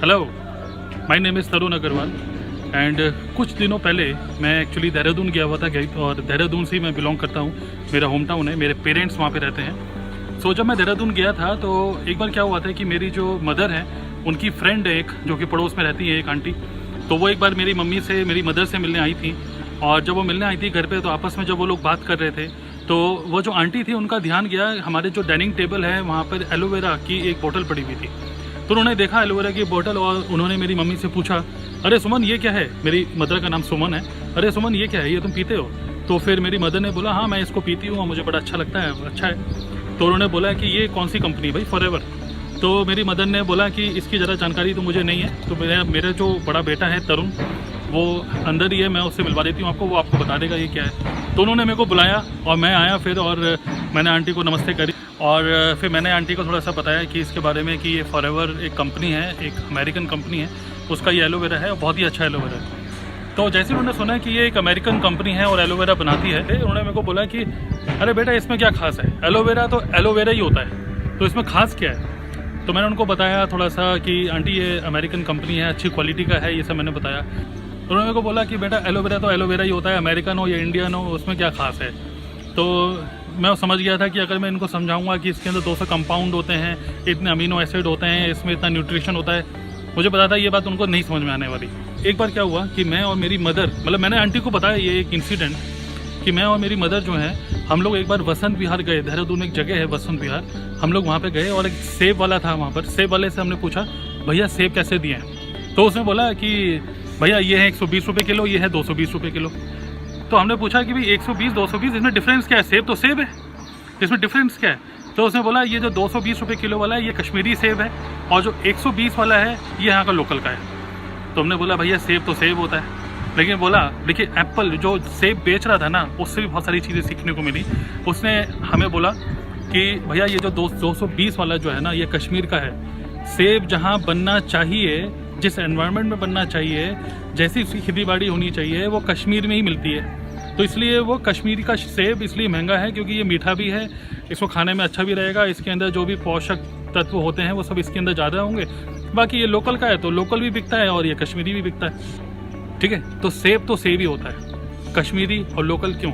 Hello, my name is Tarun Agarwal and कुछ दिनों पहले मैं एक्चुअली देहरादून गया हुआ था और देहरादून से ही मैं बिलोंग करता हूँ। मेरा होम टाउन है, मेरे पेरेंट्स वहाँ पे रहते हैं। सो जब मैं देहरादून गया था तो एक बार क्या हुआ था कि मेरी जो मदर है उनकी फ्रेंड है एक, जो कि पड़ोस में रहती है एक आंटी। तो वो एक बार मेरी मदर से मिलने आई थी और जब वो मिलने आई थी घर पे तो आपस में जब वो लोग बात कर रहे थे तो वो जो आंटी थी उनका ध्यान गया हमारे जो डाइनिंग टेबल है वहाँ पर एलोवेरा की एक बोतल पड़ी हुई थी। तो उन्होंने देखा एलोवेरा की बोतल और उन्होंने मेरी मम्मी से पूछा, अरे सुमन ये क्या है? मेरी मदर का नाम सुमन है। अरे सुमन ये क्या है, ये तुम पीते हो? तो फिर मेरी मदर ने बोला, हाँ मैं इसको पीती हूँ और मुझे बड़ा अच्छा लगता है, अच्छा है। तो उन्होंने बोला कि ये कौन सी कंपनी भाई? फॉरएवर। तो मेरी मदर ने बोला कि इसकी ज़रा जानकारी तो मुझे नहीं है। तो मेरा जो बड़ा बेटा है तरुण, वो अंदर ही है, मैं उससे मिलवा देती हूँ आपको, वो आपको बता देगा ये क्या है। तो उन्होंने मेरे को बुलाया और मैं आया फिर, और मैंने आंटी को नमस्ते करी और फिर मैंने आंटी को थोड़ा सा बताया कि इसके बारे में कि ये फॉरएवर एक कंपनी है, एक अमेरिकन कंपनी है, उसका ये एलोवेरा है और बहुत ही अच्छा एलोवेरा है। तो जैसे उन्होंने सुना कि ये एक अमेरिकन कंपनी है और एलोवेरा बनाती है, उन्होंने मेरे को बोला कि अरे बेटा इसमें क्या खास है, एलोवेरा तो एलोवेरा ही होता है, तो इसमें खास क्या है? तो मैंने उनको बताया थोड़ा सा कि आंटी ये अमेरिकन कंपनी है, अच्छी क्वालिटी का है, ये सब मैंने बताया। उन्होंने मेरे को बोला कि बेटा एलोवेरा तो एलोवेरा ही होता है, अमेरिकन हो या इंडियन हो उसमें क्या खास है। तो मैं समझ गया था कि अगर मैं इनको समझाऊंगा कि इसके अंदर 200 कंपाउंड होते हैं, इतने अमीनो एसिड होते हैं, इसमें इतना न्यूट्रिशन होता है, मुझे पता था ये बात उनको नहीं समझ में आने वाली। एक बार क्या हुआ कि मैं और मेरी मदर, मतलब मैंने आंटी को बताया ये एक इंसिडेंट कि मैं और मेरी मदर जो है हम लोग एक बार वसंत विहार गए। देहरादून में एक जगह है वसंत विहार, हम लोग वहाँ पे गए और एक सेब वाला था वहाँ पर। सेब वाले से हमने पूछा, भैया सेब कैसे दिए हैं? तो उसने बोला कि भैया ये है 120 रुपये किलो, ये है 220 रुपये किलो। तो हमने पूछा कि भाई 120 220 इसमें डिफरेंस क्या है? सेब तो सेब है, इसमें डिफरेंस क्या है? तो उसने बोला ये जो 220 रुपये किलो वाला है ये कश्मीरी सेब है और जो 120 वाला है ये यहाँ का लोकल का है। तो हमने बोला भैया सेब तो सेब होता है, लेकिन बोला देखिए एप्पल जो सेब बेच रहा था ना उससे भी बहुत सारी चीज़ें सीखने को मिली। उसने हमें बोला कि भैया ये जो 220 वाला जो है ना ये कश्मीर का है, सेब जहाँ बनना चाहिए, जिस एनवायरनमेंट में बनना चाहिए, जैसी उसकी खेती बाड़ी होनी चाहिए, वो कश्मीर में ही मिलती है। तो इसलिए वो कश्मीरी का सेब इसलिए महंगा है क्योंकि ये मीठा भी है, इसको खाने में अच्छा भी रहेगा, इसके अंदर जो भी पोषक तत्व होते हैं वो सब इसके अंदर ज़्यादा होंगे। बाकी ये लोकल का है तो लोकल भी बिकता है और ये कश्मीरी भी बिकता है, ठीक है। तो सेब ही होता है, कश्मीरी और लोकल क्यों?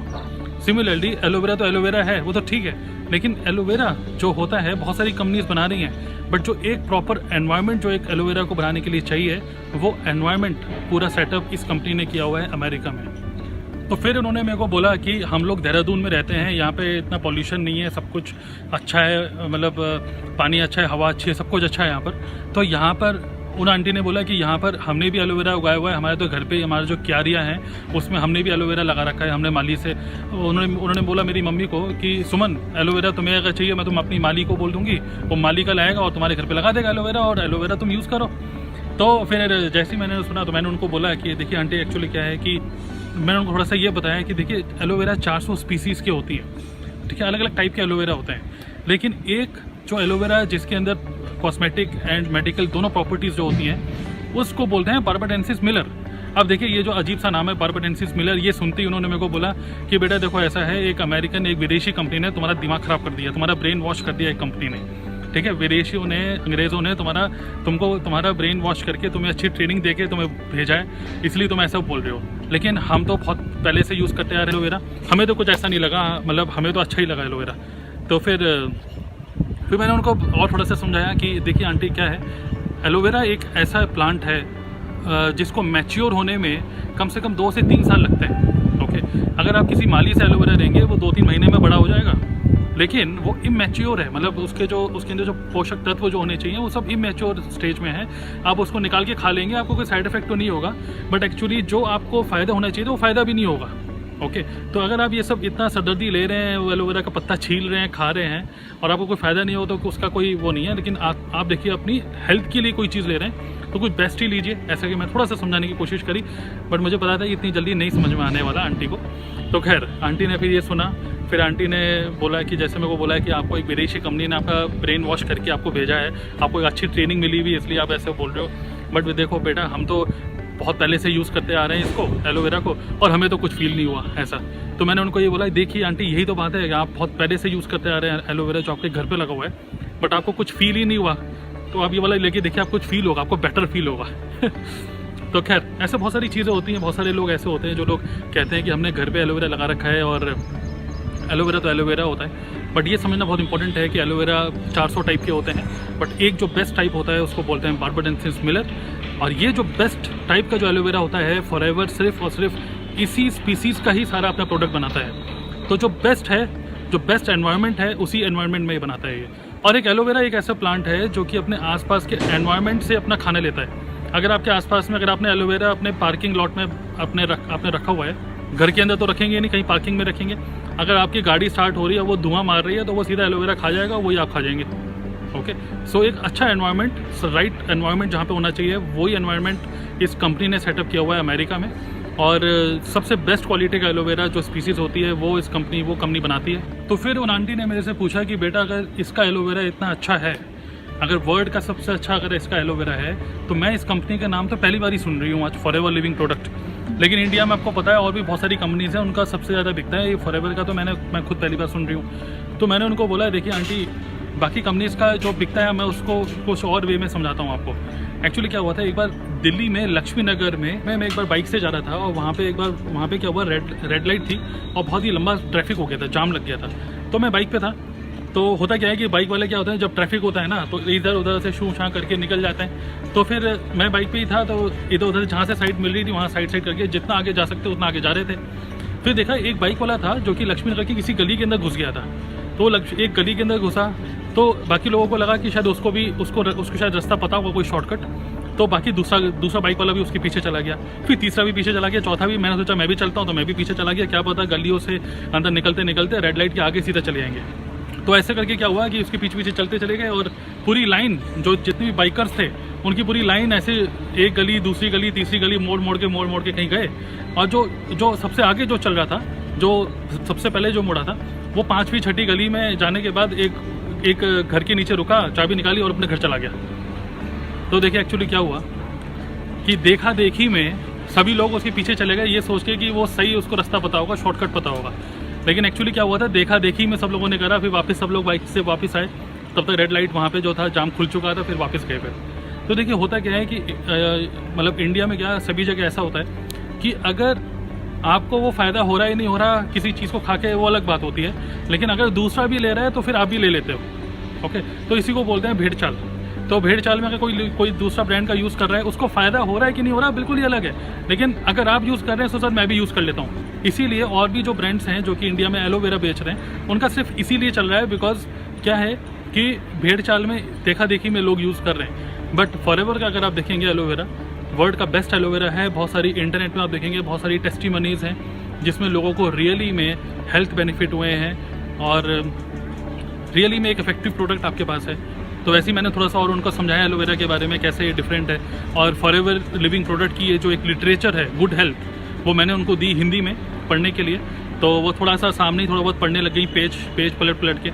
सिमिलरली एलोवेरा तो एलोवेरा है, वो तो ठीक है, लेकिन एलोवेरा जो होता है बहुत सारी कंपनीज बना रही हैं, बट जो एक प्रॉपर एनवायरनमेंट जो एक एलोवेरा को बनाने के लिए चाहिए, वो एनवायरनमेंट पूरा सेटअप इस कंपनी ने किया हुआ है अमेरिका में। तो फिर उन्होंने मेरे को बोला कि हम लोग देहरादून में रहते हैं, यहाँ पे इतना पॉल्यूशन नहीं है, सब कुछ अच्छा है, मतलब पानी अच्छा है, हवा अच्छी है, सब कुछ अच्छा है यहाँ पर। तो यहाँ पर उन आंटी ने बोला कि यहाँ पर हमने भी एलोवेरा उगाया हुआ है, हमारे तो घर पे हमारा जो क्यारियाँ हैं उसमें हमने भी एलोवेरा लगा रखा है, हमने माली से। उन्होंने बोला मेरी मम्मी को कि सुमन एलोवेरा तुम्हें अगर चाहिए मैं तुम अपनी माली को बोल दूँगी, वो माली का लाएगा और तुम्हारे घर पर लगा देगा एलोवेरा, और एलोवेरा तुम यूज़ करो। तो फिर जैसे ही मैंने सुना तो मैंने उनको बोला कि देखिए आंटी एक्चुअली क्या है कि मैंने उनको थोड़ा सा ये बताया कि देखिए एलोवेरा 400 स्पीसीज़ की होती है, ठीक है, अलग अलग टाइप के एलोवेरा होते हैं, लेकिन एक जो एलोवेरा है जिसके अंदर कॉस्मेटिक एंड मेडिकल दोनों प्रॉपर्टीज़ जो होती हैं उसको बोलते हैं बारबाडेंसिस मिलर। अब देखिए ये जो अजीब सा नाम है बारबाडेंसिस मिलर, ये सुनते ही उन्होंने मेरे को बोला कि बेटा देखो ऐसा है, एक अमेरिकन एक विदेशी कंपनी ने तुम्हारा दिमाग ख़राब कर दिया, तुम्हारा ब्रेन वॉश कर दिया एक कंपनी ने, ठीक है। विदेशियों ने, अंग्रेज़ों ने तुम्हारा ब्रेन वॉश करके तुम्हें अच्छी ट्रेनिंग देके तुम्हें भेजा है, इसलिए तुम ऐसा बोल रहे हो। लेकिन हम तो बहुत पहले से यूज़ करते आ रहे एलोवेरा, हमें तो कुछ ऐसा नहीं लगा, मतलब हमें तो अच्छा ही लगा एलोवेरा। तो फिर मैंने उनको और थोड़ा सा समझाया कि देखिए आंटी क्या है, एलोवेरा एक ऐसा प्लांट है जिसको मैच्योर होने में कम से कम 2 से 3 साल लगते हैं, ओके। अगर आप किसी माली से एलोवेरा लेंगे वो 2-3 महीने में बड़ा हो जाएगा, लेकिन वो इमेच्योर है, मतलब उसके अंदर जो पोषक तत्व जो होने चाहिए वो सब इमेच्योर स्टेज में है। आप उसको निकाल के खा लेंगे, आपको कोई साइड इफेक्ट तो नहीं होगा, बट एक्चुअली जो आपको फ़ायदा होना चाहिए तो वो फ़ायदा भी नहीं होगा, ओके। तो अगर आप ये सब इतना सरदर्दी ले रहे हैं, एलोवेरा का पत्ता छील रहे हैं, खा रहे हैं और आपको कोई फ़ायदा नहीं हो तो उसका कोई वो नहीं है। लेकिन आप देखिए अपनी हेल्थ के लिए कोई चीज़ ले रहे हैं तो कुछ बेस्ट ही लीजिए, ऐसा कि मैं थोड़ा सा समझाने की कोशिश करी, बट मुझे पता था इतनी जल्दी नहीं समझ में आने वाला आंटी को। तो खैर आंटी ने फिर ये सुना, फिर आंटी ने बोला कि जैसे मेरे को बोला है कि आपको एक विदेशी कंपनी ने आपका ब्रेन वॉश करके आपको भेजा है, आपको एक अच्छी ट्रेनिंग मिली हुई इसलिए आप ऐसे बोल रहे हो। बट देखो बेटा हम तो बहुत पहले से यूज़ करते आ रहे हैं इसको, एलोवेरा को, और हमें तो कुछ फील नहीं हुआ ऐसा। तो मैंने उनको ये बोला देखिए आंटी यही तो बात है कि आप बहुत पहले से यूज़ करते आ रहे हैं एलोवेरा जो आपके घर पे लगा हुआ है, बट आपको कुछ फील ही नहीं हुआ। तो आप ये वाला लेके देखिए, आपको कुछ फील होगा, आपको बेटर फील होगा। तो खैर ऐसे बहुत सारी चीज़ें होती हैं, बहुत सारे लोग ऐसे होते हैं जो लोग कहते हैं कि हमने घर पे एलोवेरा लगा रखा है और एलोवेरा तो एलोवेरा होता है। बट ये समझना बहुत इंपॉर्टेंट है कि एलोवेरा 400 टाइप के होते हैं, बट एक जो बेस्ट टाइप होता है उसको बोलते हैं बार्बाडेंसिस मिलर। और ये जो बेस्ट टाइप का जो एलोवेरा होता है फॉरएवर सिर्फ और सिर्फ इसी स्पीसीज़ का ही सारा अपना प्रोडक्ट बनाता है। तो जो बेस्ट है, जो बेस्ट एनवायरनमेंट है, उसी एनवायरनमेंट में ही बनाता है ये। और एक एलोवेरा एक ऐसा प्लांट है जो कि अपने आसपास के एनवायरनमेंट से अपना खाना लेता है। अगर आपके आसपास में, अगर आपने एलोवेरा अपने पार्किंग लॉट में आपने रखा हुआ है, घर के अंदर तो रखेंगे नहीं, कहीं पार्किंग में रखेंगे, अगर आपकी गाड़ी स्टार्ट हो रही है, वो धुआं मार रही है, तो वो सीधा एलोवेरा खा जाएगा, वही आप खा जाएंगे। ओके, सो एक अच्छा एनवायरनमेंट, राइट एनवायरनमेंट जहाँ पे होना चाहिए, वही एनवायरनमेंट इस कंपनी ने सेटअप किया हुआ है अमेरिका में। और सबसे बेस्ट क्वालिटी का एलोवेरा जो स्पीसीज़ होती है वो कंपनी बनाती है। तो फिर उन आंटी ने मेरे से पूछा कि बेटा अगर इसका एलोवेरा इतना अच्छा है, अगर वर्ल्ड का सबसे अच्छा अगर इसका एलोवेरा है, तो मैं इस कंपनी का नाम तो पहली बार ही सुन रही हूँ आज, फॉरएवर लिविंग प्रोडक्ट। लेकिन इंडिया में आपको पता है और भी बहुत सारी कंपनीज हैं, उनका सबसे ज़्यादा बिकता है ये फॉरएवर का, तो मैं खुद पहली बार सुन रही हूँ। तो मैंने उनको बोला देखिए आंटी, बाकी कंपनीज़ का जो बिकता है मैं उसको कुछ और वे में समझाता हूँ आपको। एक्चुअली क्या हुआ था, एक बार दिल्ली में लक्ष्मी नगर में मैं एक बार बाइक से जा रहा था और वहाँ पे क्या हुआ, रेड लाइट थी और बहुत ही लंबा ट्रैफिक हो गया था, जाम लग गया था। तो मैं बाइक पे था, तो होता क्या है कि बाइक वाले क्या होता है, जब ट्रैफिक होता है ना तो इधर उधर से शू छाँ करके निकल जाते हैं। तो फिर मैं बाइक पे ही था, तो इधर उधर जहाँ से साइड मिल रही थी वहाँ साइड करके जितना आगे जा सकते उतना आगे जा रहे थे। फिर देखा एक बाइक वाला था जो कि लक्ष्मी नगर की किसी गली के अंदर घुस गया था। तो एक गली के अंदर घुसा, तो बाकी लोगों को लगा कि शायद उसको शायद रास्ता पता होगा, कोई शॉर्टकट। तो बाकी दूसरा बाइक वाला भी उसके पीछे चला गया, फिर तीसरा भी पीछे चला गया, चौथा भी। मैंने सोचा मैं भी चलता हूँ, तो मैं भी पीछे चला गया। क्या पता गलियों से अंदर निकलते निकलते रेड लाइट के आगे सीधा चले जाएंगे। तो ऐसे करके क्या हुआ कि उसके पीछे पीछे चलते चले गए और पूरी लाइन, जो जितने भी बाइकर्स थे उनकी पूरी लाइन ऐसे एक गली, दूसरी गली, तीसरी गली, मोड़ मोड़ के कहीं गए। और जो सबसे आगे जो चल रहा था, जो सबसे पहले जो मुड़ा था, वो 5वीं 6ठी गली में जाने के बाद एक घर के नीचे रुका, चाबी निकाली और अपने घर चला गया। तो देखिए एक्चुअली क्या हुआ कि देखा देखी में सभी लोग उसके पीछे चले गए, ये सोच के कि वो सही उसको रास्ता पता होगा, शॉर्टकट पता होगा। लेकिन एक्चुअली क्या हुआ था, देखा देखी में सब लोगों ने करा, फिर वापस सब लोग बाइक से वापस आए। तब तक रेड लाइट वहाँ पे जो था जाम खुल चुका था, फिर वापस गए। फिर तो देखिए होता क्या है कि मतलब इंडिया में क्या सभी जगह ऐसा होता है कि अगर आपको वो फ़ायदा हो रहा है नहीं हो रहा किसी चीज़ को खा के, वो अलग बात होती है, लेकिन अगर दूसरा भी ले रहा है तो फिर आप भी ले लेते हो। ओके, तो इसी को बोलते हैं भेड़ चाल। तो भेड़ चाल में अगर कोई दूसरा ब्रांड का यूज़ कर रहा है, उसको फ़ायदा हो रहा है कि नहीं हो रहा बिल्कुल ही अलग है, लेकिन अगर आप यूज़ कर रहे हैं तो सर मैं भी यूज़ कर लेता हूँ। इसीलिए और भी जो ब्रांड्स हैं जो कि इंडिया में एलोवेरा बेच रहे हैं, उनका सिर्फ इसीलिए चल रहा है बिकॉज क्या है कि भेड़ चाल में देखा देखी में लोग यूज़ कर रहे हैं। बट फॉरएवर का अगर आप देखेंगे एलोवेरा वर्ल्ड का बेस्ट एलोवेरा है। बहुत सारी इंटरनेट में आप देखेंगे बहुत सारी टेस्टिमनीज़ हैं जिसमें लोगों को रियली में हेल्थ बेनिफिट हुए हैं और रियली में एक इफेक्टिव प्रोडक्ट आपके पास है। तो वैसे ही मैंने थोड़ा सा और उनको समझाया एलोवेरा के बारे में कैसे ये डिफरेंट है। और फॉरएवर लिविंग प्रोडक्ट की ये जो एक लिटरेचर है गुड हेल्थ, वो मैंने उनको दी हिंदी में पढ़ने के लिए। तो वो थोड़ा सा सामने ही थोड़ा बहुत पढ़ने लग गई, पेज पलट के।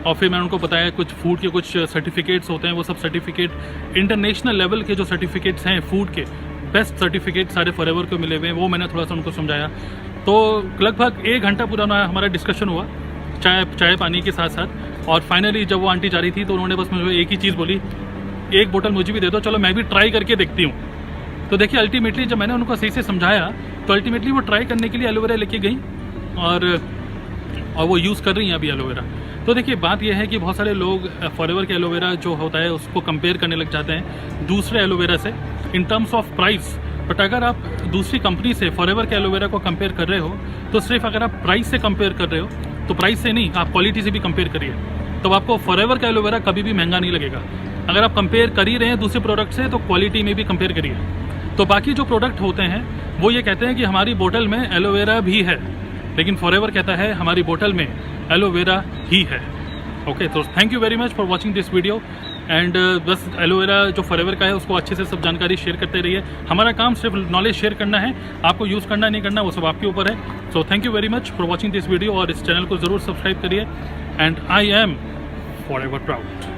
और फिर मैंने उनको बताया कुछ फूड के कुछ सर्टिफिकेट्स होते हैं, वो सब सर्टिफिकेट इंटरनेशनल लेवल के जो सर्टिफिकेट्स हैं फूड के, बेस्ट सर्टिफिकेट सारे फॉरएवर को मिले हुए हैं, वो मैंने थोड़ा सा उनको समझाया। तो लगभग 1 घंटा पूरा हमारा डिस्कशन हुआ चाय पानी के साथ साथ। और फाइनली जब वो आंटी जा रही थी तो उन्होंने बस मुझे एक ही चीज़ बोली, एक बोतल मुझे भी दे दो, चलो मैं भी ट्राई करके देखती हूँ। तो देखिए अल्टीमेटली जब मैंने उनको सही से समझाया तो अल्टीमेटली वो ट्राई करने के लिए एलोवेरा लेके गई और वो यूज़ कर रही हैं अभी एलोवेरा। तो देखिए बात यह है कि बहुत सारे लोग फॉरएवर के एलोवेरा जो होता है उसको कंपेयर करने लग जाते हैं दूसरे एलोवेरा से in terms of price. But अगर आप दूसरी कंपनी से फॉरएवर के एलोवेरा को कंपेयर कर रहे हो तो सिर्फ अगर आप प्राइस से कंपेयर कर रहे हो तो प्राइस से नहीं, आप क्वालिटी से भी कंपेयर करिए, तो आपको फॉरएवर का एलोवेरा कभी भी महंगा नहीं लगेगा। अगर आप कंपेयर कर ही रहे हैं दूसरे प्रोडक्ट से तो क्वालिटी में भी कंपेयर करिए। तो बाकी जो प्रोडक्ट होते हैं वो ये कहते हैं कि हमारी बोतल में एलोवेरा भी है, लेकिन फॉरएवर कहता है हमारी बोतल में एलोवेरा ही है। ओके, तो thank you very much for watching this video and बस एलोवेरा जो फॉरएवर का है उसको अच्छे से सब जानकारी शेयर करते रहिए। हमारा काम सिर्फ नॉलेज शेयर करना है, आपको यूज़ करना नहीं करना वो सब आपके ऊपर है। So thank you very much for watching this video और इस चैनल को ज़रूर सब्सक्राइब करिए and I am forever proud.